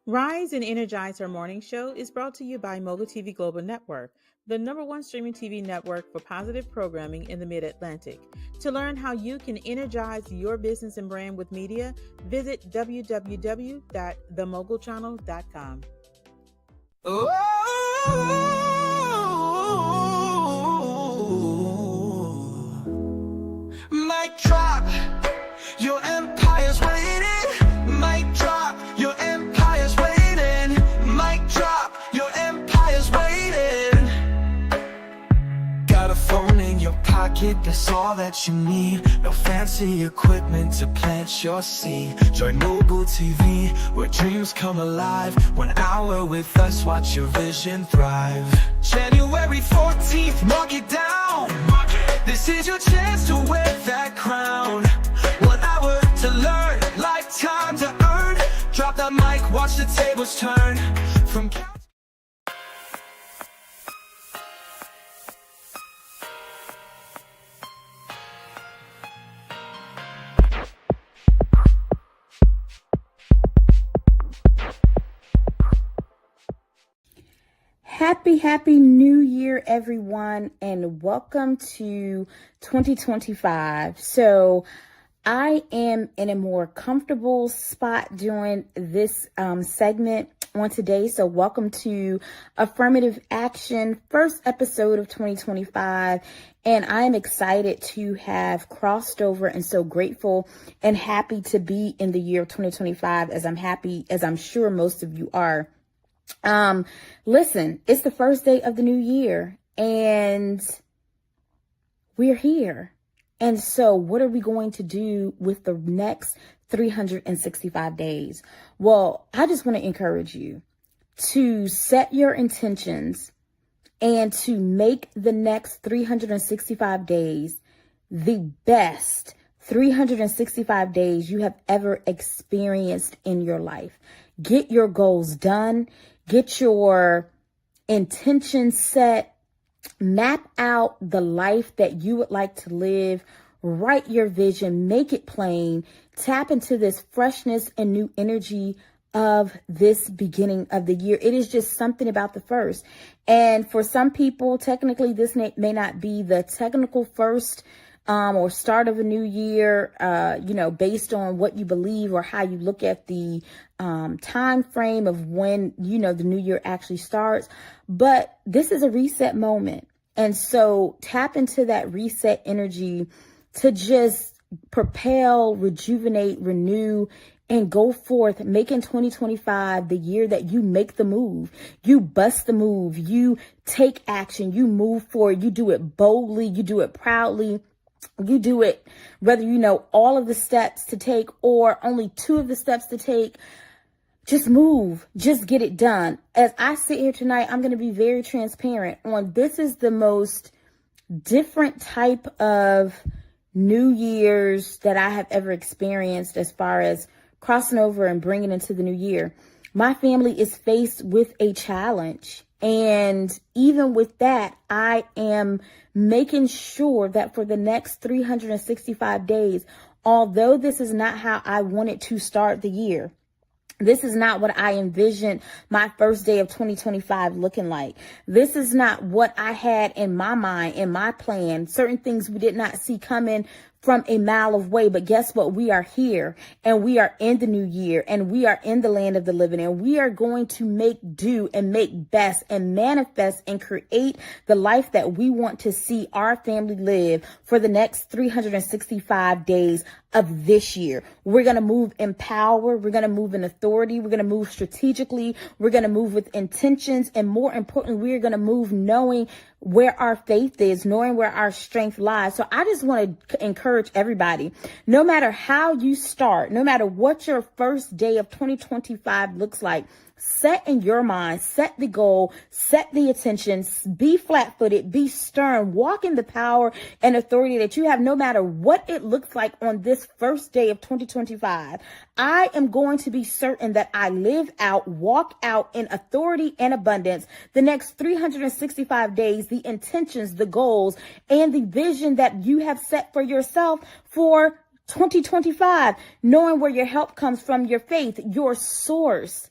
Rise and Energize Her Morning Show is brought to you by Mogul TV Global Network, the #1 streaming TV network for positive programming in the Mid-Atlantic. To learn how you can energize your business and brand with media, visit www.themogulchannel.com. Mic drop, your empire's waiting. Mic drop, your empire's waiting. Mic drop, your empire's waiting. Got a phone in your pocket, that's all that you need. No fancy equipment to plant your seed. Join Mogul TV, where dreams come alive. 1 hour with us, watch your vision thrive. January 14th, mark it down. This is your chance to wear that crown. 1 hour to learn, lifetime to earn. Drop that mic, watch the tables turn. From Happy New Year, everyone, and welcome to 2025. So I am in a more comfortable spot doing this segment on today. So welcome to Affirmative Action, first episode of 2025. And I am excited to have crossed over and so grateful and happy to be in the year of 2025, as I'm sure most of you are. Listen, it's the first day of the new year and we're here. And so what are we going to do with the next 365 days? Well, I just want to encourage you to set your intentions and to make the next 365 days the best 365 days you have ever experienced in your life. Get your goals done. Get your intentions set, map out the life that you would like to live, write your vision, make it plain, tap into this freshness and new energy of this beginning of the year. It is just something about the first. And for some people, technically, this may not be the technical first or start of a new year, based on what you believe or how you look at the time frame of when, the new year actually starts. But this is a reset moment. And so tap into that reset energy to just propel, rejuvenate, renew, and go forth, making 2025 the year that you make the move. You bust the move. You take action. You move forward. You do it boldly. You do it proudly. You do it whether you know all of the steps to take or only 2 of the steps to take. Just move. Just get it done. As I sit here tonight, I'm going to be very transparent on this is the most different type of New Year's that I have ever experienced as far as crossing over and bringing into the new year. My family is faced with a challenge. And even with that, I am making sure that for the next 365 days, although this is not how I wanted to start the year, this is not what I envisioned my first day of 2025 looking like. This is not what I had in my mind, in my plan. Certain things we did not see coming from a mile away. But guess what? We are here and we are in the new year and we are in the land of the living and we are going to make do and make best and manifest and create the life that we want to see our family live for the next 365 days of this year. We're going to move in power. We're going to move in authority. We're going to move strategically. We're going to move with intentions. And more importantly, we're going to move knowing where our faith is, knowing where our strength lies. So I just want to encourage everybody, no matter how you start, no matter what your first day of 2025 looks like, set in your mind, set the goal, set the attention, be flat-footed, be stern, walk in the power and authority that you have no matter what it looks like on this first day of 2025. I am going to be certain that I live out, walk out in authority and abundance the next 365 days, the intentions, the goals, and the vision that you have set for yourself for 2025, knowing where your help comes from, your faith, your source.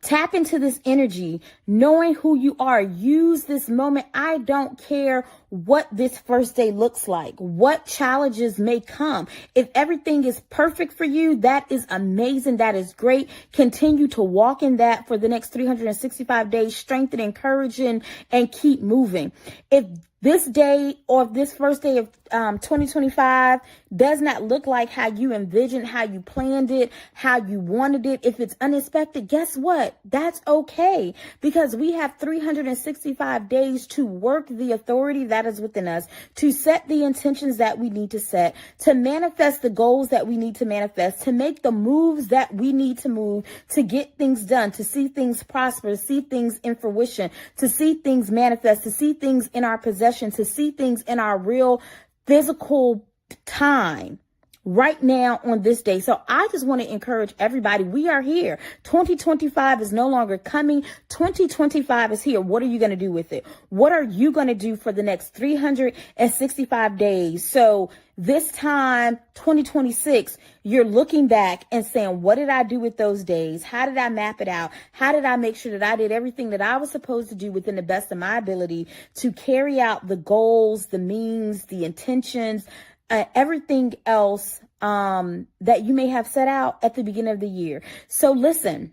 Tap into this energy, knowing who you are. Use this moment. I don't care what this first day looks like, what challenges may come. If everything is perfect for you, that is amazing. That is great. Continue to walk in that for the next 365 days, strengthen, encouraging, and keep moving. If this day or this first day of 2025 does not look like how you envisioned, how you planned it, how you wanted it, if it's unexpected, guess what? That's okay, because we have 365 days to work the authority that is within us, to set the intentions that we need to set, to manifest the goals that we need to manifest, to make the moves that we need to move, to get things done, to see things prosper, to see things in fruition, to see things manifest, to see things in our possession, to see things in our real physical time right now on this day. So I just want to encourage everybody. We are here. 2025 is no longer coming. 2025 is here. What are you going to do with it? What are you going to do for the next 365 days? So this time, 2026, you're looking back and saying, what did I do with those days? How did I map it out? How did I make sure that I did everything that I was supposed to do within the best of my ability to carry out the goals, the means, the intentions, everything else that you may have set out at the beginning of the year? So listen.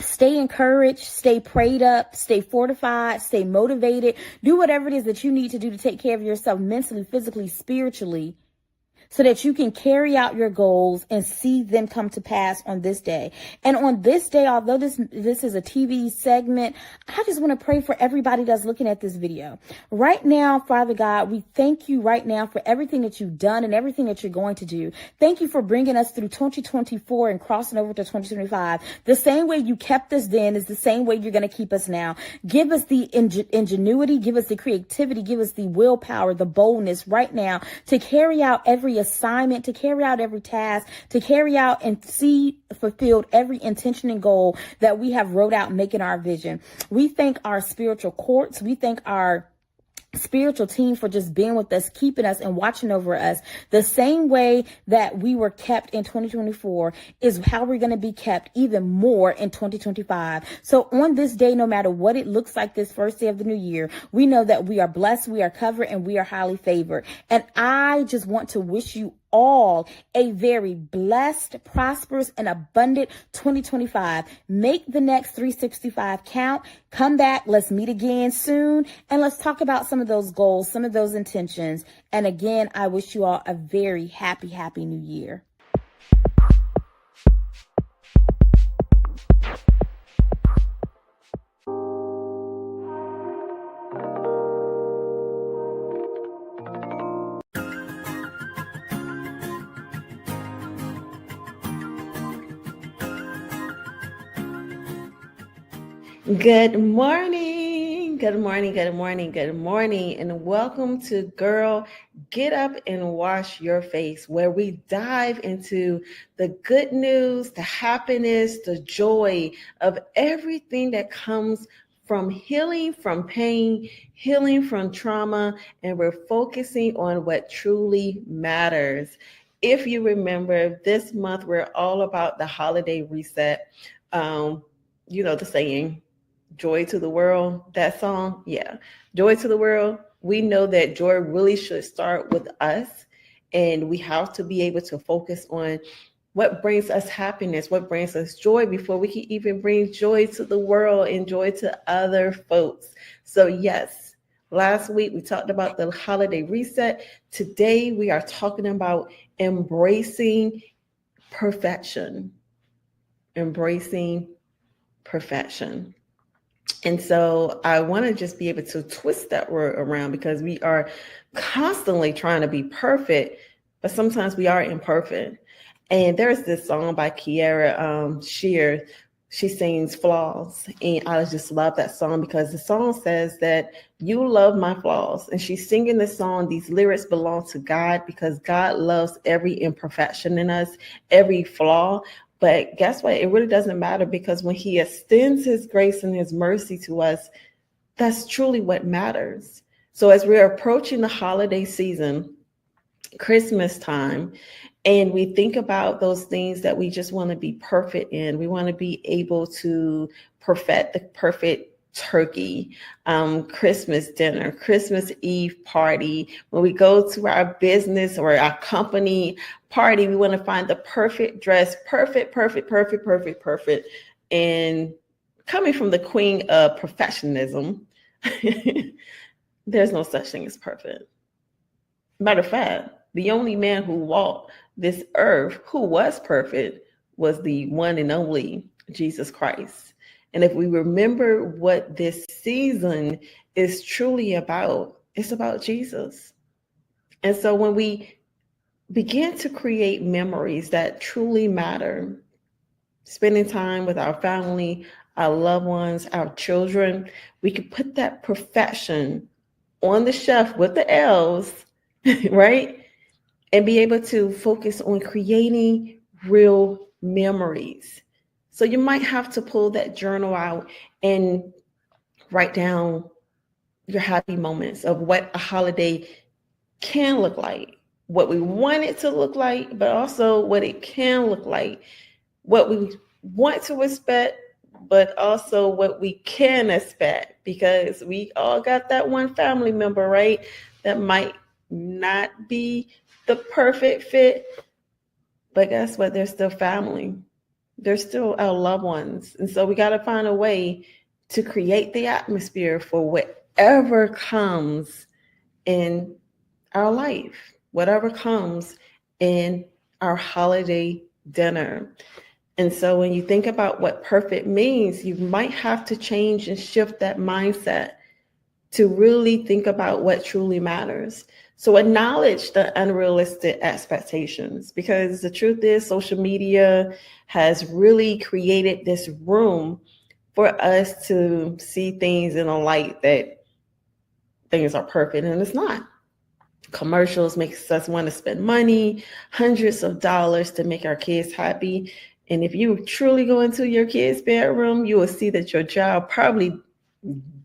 Stay encouraged, stay prayed up, stay fortified, stay motivated. Do whatever it is that you need to do to take care of yourself mentally, physically, spiritually, so that you can carry out your goals and see them come to pass on this day. And on this day, although this is a TV segment, I just want to pray for everybody that's looking at this video. Right now, Father God, we thank you right now for everything that you've done and everything that you're going to do. Thank you for bringing us through 2024 and crossing over to 2025. The same way you kept us then is the same way you're going to keep us now. Give us the ingenuity, give us the creativity, give us the willpower, the boldness right now to carry out every assignment, to carry out every task, to carry out and see fulfilled every intention and goal that we have wrote out, making our vision. We thank our spiritual courts. We thank our spiritual team for just being with us, keeping us and watching over us. The same way that we were kept in 2024 is how we're going to be kept even more in 2025. So on this day, no matter what it looks like this first day of the new year, we know that we are blessed, we are covered, and we are highly favored. And I just want to wish you all a very blessed, prosperous, and abundant 2025. Make the next 365 count. Come back. Let's meet again soon. And let's talk about some of those goals, some of those intentions. And again, I wish you all a very happy, happy new year. Good morning, good morning, good morning, good morning, and welcome to Girl, Get Up and Wash Your Face, where we dive into the good news, the happiness, the joy of everything that comes from healing from pain, healing from trauma, and we're focusing on what truly matters. If you remember, this month we're all about the holiday reset. You know the saying, joy to the world, that song. Yeah. Joy to the world. We know that joy really should start with us, and we have to be able to focus on what brings us happiness, what brings us joy before we can even bring joy to the world and joy to other folks. So yes, last week we talked about the holiday reset. Today we are talking about embracing perfection. Embracing perfection. And so I want to just be able to twist that word around, because we are constantly trying to be perfect, but sometimes we are imperfect. And there's this song by Kiara Shear. She sings Flaws. And I just love that song because the song says that you love my flaws. And she's singing this song. These lyrics belong to God because God loves every imperfection in us, every flaw. But guess what? It really doesn't matter, because when he extends his grace and his mercy to us, that's truly what matters. So as we're approaching the holiday season, Christmas time, And we think about those things that we just want to be perfect in. We want to be able to perfect the perfect turkey, Christmas dinner, Christmas Eve party. When we go to our business or our company party, we want to find the perfect dress, perfect. And coming from the queen of perfectionism, there's no such thing as perfect. Matter of fact, the only man who walked this earth who was perfect was the one and only Jesus Christ. And if we remember what this season is truly about, it's about Jesus. And so when we begin to create memories that truly matter, spending time with our family, our loved ones, our children, we can put that perfection on the shelf with the L's, right? And be able to focus on creating real memories. So you might have to pull that journal out and write down your happy moments of what a holiday can look like, what we want it to look like, but also what it can look like, what we want to expect, but also what we can expect, because we all got that one family member, right, that might not be the perfect fit, but guess what? They're still family. They're still our loved ones. And so we got to find a way to create the atmosphere for whatever comes in our life, whatever comes in our holiday dinner. And so when you think about what perfect means, you might have to change and shift that mindset to really think about what truly matters. So acknowledge the unrealistic expectations, because the truth is social media has really created this room for us to see things in a light that things are perfect, and it's not. Commercials makes us want to spend money, hundreds of dollars to make our kids happy. And if you truly go into your kid's bedroom, you will see that your child probably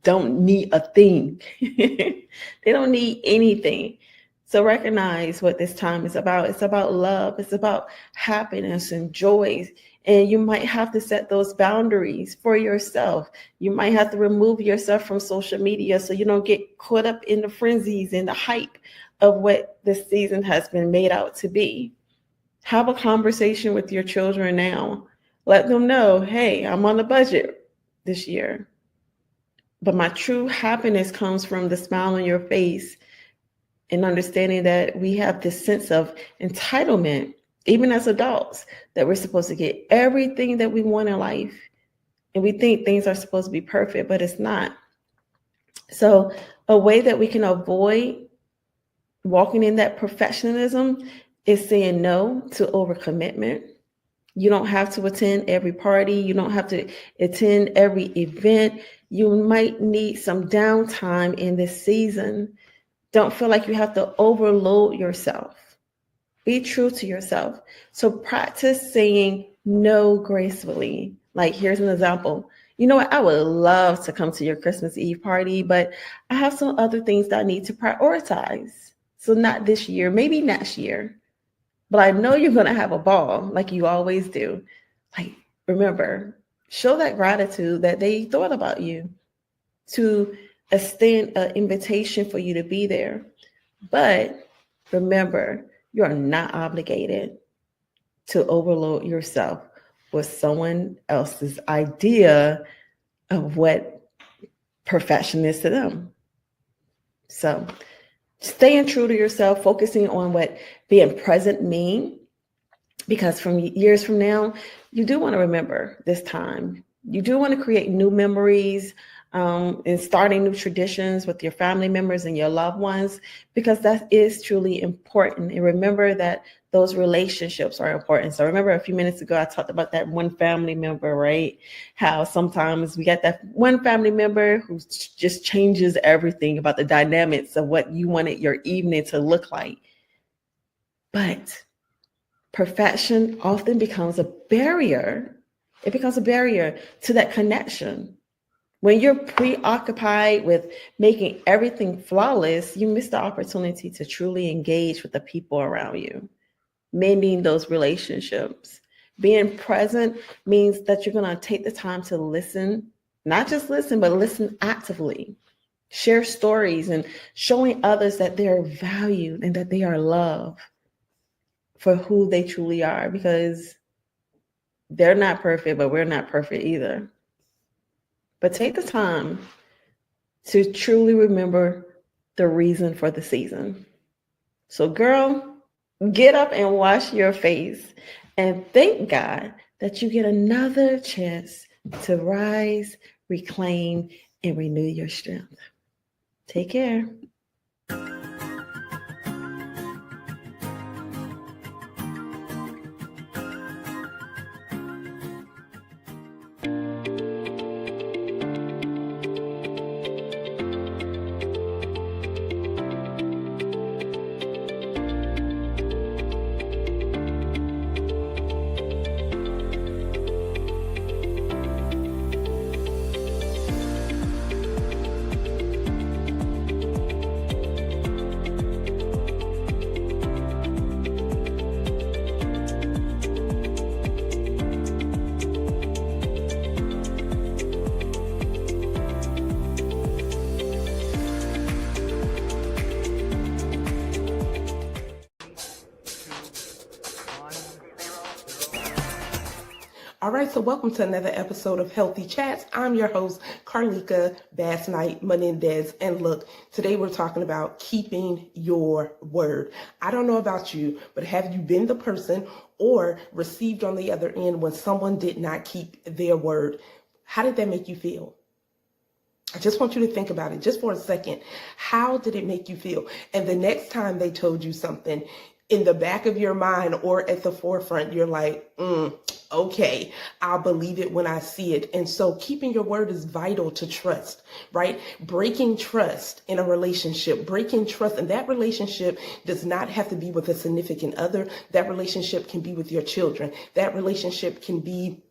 don't need a thing. They don't need anything. So recognize what this time is about. It's about love. It's about happiness and joy. And you might have to set those boundaries for yourself. You might have to remove yourself from social media so you don't get caught up in the frenzies and the hype of what this season has been made out to be. Have a conversation with your children now. Let them know, hey, I'm on a budget this year, but my true happiness comes from the smile on your face and understanding that we have this sense of entitlement, even as adults, that we're supposed to get everything that we want in life. And we think things are supposed to be perfect, but it's not. So a way that we can avoid walking in that perfectionism is saying no to overcommitment. You don't have to attend every party. You don't have to attend every event. You might need some downtime in this season. Don't feel like you have to overload yourself. Be true to yourself. So practice saying no gracefully. Like, here's an example. You know what? I would love to come to your Christmas Eve party, but I have some other things that I need to prioritize. So not this year, maybe next year. But I know you're going to have a ball like you always do. Like, remember, show that gratitude that they thought about you, to extend an invitation for you to be there. But remember, you are not obligated to overload yourself with someone else's idea of what perfection is to them. So staying true to yourself, focusing on what being present means, because from years from now, you do want to remember this time. You do want to create new memories, and starting new traditions with your family members and your loved ones, because that is truly important. And remember that those relationships are important. So remember a few minutes ago, I talked about that one family member, right? How sometimes we got that one family member who just changes everything about the dynamics of what you wanted your evening to look like. But perfection often becomes a barrier. It becomes a barrier to that connection. When you're preoccupied with making everything flawless, you miss the opportunity to truly engage with the people around you. mending those relationships. Being present means that you're going to take the time to listen, not just listen, but listen actively. Share stories and showing others that they're valued and that they are loved for who they truly are, because they're not perfect, but we're not perfect either. But take the time to truly remember the reason for the season. So, girl, get up and wash your face and thank God that you get another chance to rise, reclaim, and renew your strength. Take care. All right, so welcome to another episode of Healthy Chats. I'm your host, Carleeka Basnight-Menendez. And look, today we're talking about keeping your word. I don't know about you, but have you been the person or received on the other end when someone did not keep their word? How did that make you feel? I just want you to think about it just for a second. How did it make you feel? And the next time they told you something, in the back of your mind or at the forefront, you're like, okay, I'll believe it when I see it. And so keeping your word is vital to trust, right? Breaking trust in a relationship, breaking trust. And that relationship does not have to be with a significant other. That relationship can be with your children. That relationship can be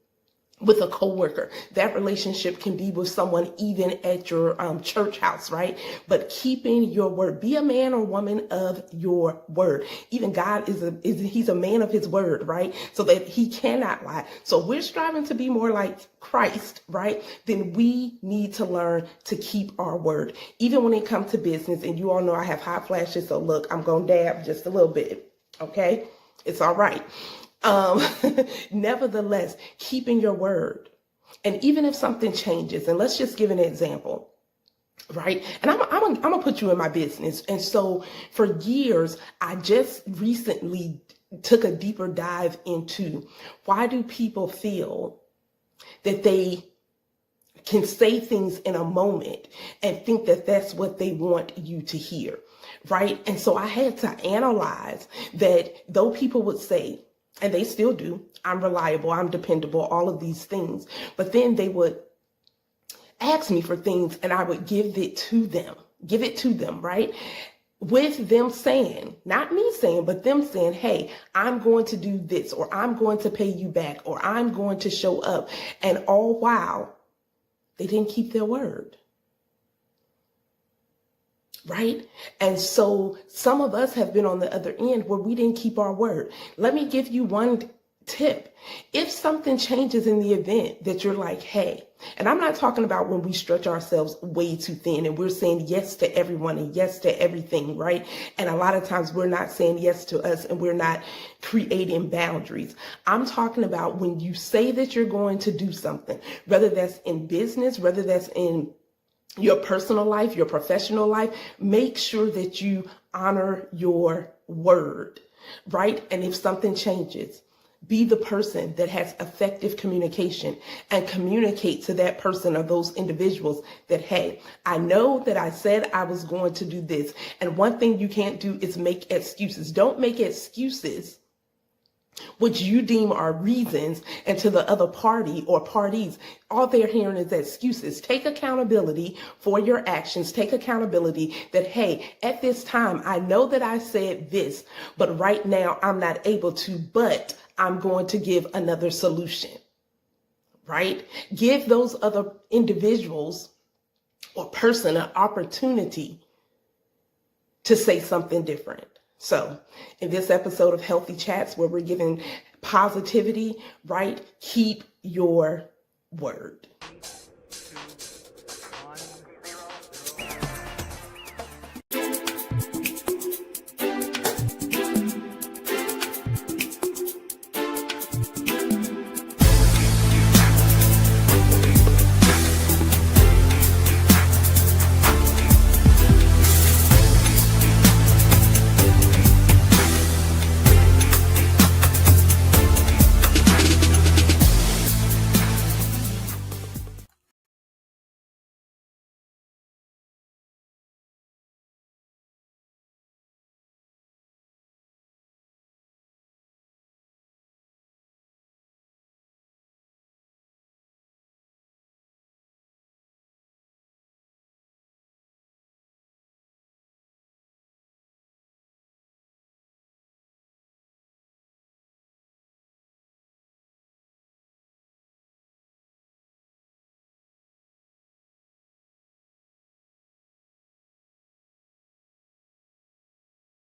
with a coworker. That relationship can be with someone even at your church house, right? But keeping your word, be a man or woman of your word. Even God he's a man of his word, right? So that he cannot lie. So we're striving to be more like Christ, right? Then we need to learn to keep our word. Even when it comes to business, and you all know I have hot flashes, so look, I'm gonna dab just a little bit, okay? It's all right. Nevertheless, keeping your word. And even if something changes, and let's just give an example, right? And I'm gonna put you in my business. And so for years, I just recently took a deeper dive into why do people feel that they can say things in a moment and think that that's what they want you to hear, right? And so I had to analyze that though people would say, and they still do, I'm reliable, I'm dependable, all of these things. But then they would ask me for things and I would give it to them, right? With them saying, not me saying, but them saying, hey, I'm going to do this, or I'm going to pay you back, or I'm going to show up. And all while they didn't keep their word. Right? And so some of us have been on the other end where we didn't keep our word. Let me give you one tip. If something changes in the event that you're like, hey, and I'm not talking about when we stretch ourselves way too thin and we're saying yes to everyone and yes to everything, right? And a lot of times we're not saying yes to us and we're not creating boundaries. I'm talking about when you say that you're going to do something, whether that's in business, whether that's in your personal life, your professional life, make sure that you honor your word, right? And if something changes, be the person that has effective communication and communicate to that person or those individuals that, hey, I know that I said I was going to do this. And one thing you can't do is make excuses. Don't make excuses which you deem are reasons, and to the other party or parties, all they're hearing is excuses. Take accountability for your actions. Take accountability that, hey, at this time, I know that I said this, but right now I'm not able to, but I'm going to give another solution, right? Give those other individuals or person an opportunity to say something different. So in this episode of Healthy Chats, where we're giving positivity, right? Keep your word.